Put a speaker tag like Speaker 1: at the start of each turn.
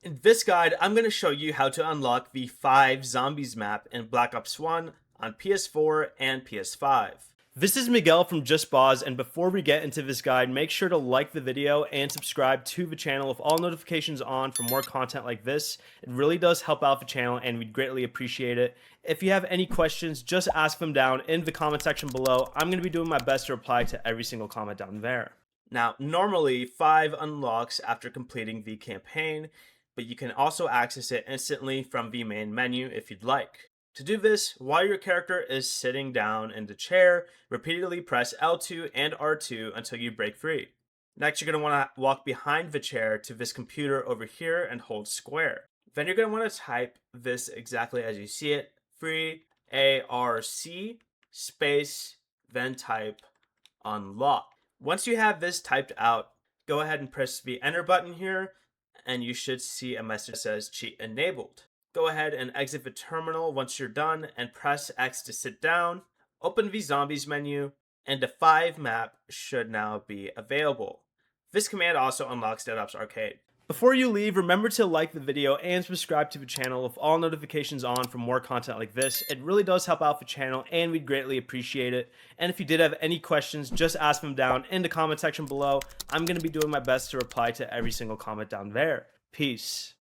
Speaker 1: In this guide, I'm going to show you how to unlock the Five Zombies map in Black Ops 1 on PS4 and PS5. This is Miguel from Just Boz, and before we get into this guide, make sure to like the video and subscribe to the channel with all notifications on for more content like this. It really does help out the channel and we'd greatly appreciate it. If you have any questions, just ask them down in the comment section below. I'm going to be doing my best to reply to every single comment down there. Now, normally 5 unlocks after completing the campaign, but you can also access it instantly from the main menu if you'd like. To do this, while your character is sitting down in the chair, repeatedly press L2 and R2 until you break free. Next, you're going to want to walk behind the chair to this computer over here and hold square. Then you're going to want to type this exactly as you see it, free ARC space, then type unlock. Once you have this typed out, go ahead and press the enter button here, and you should see a message that says cheat enabled. Go ahead and exit the terminal once you're done and press X to sit down. Open the zombies menu and the 5 map should now be available. This command also unlocks Dead Ops Arcade. Before you leave, remember to like the video and subscribe to the channel with all notifications on for more content like this. It really does help out the channel and we'd greatly appreciate it. And if you did have any questions, just ask them down in the comment section below. I'm going to be doing my best to reply to every single comment down there. Peace.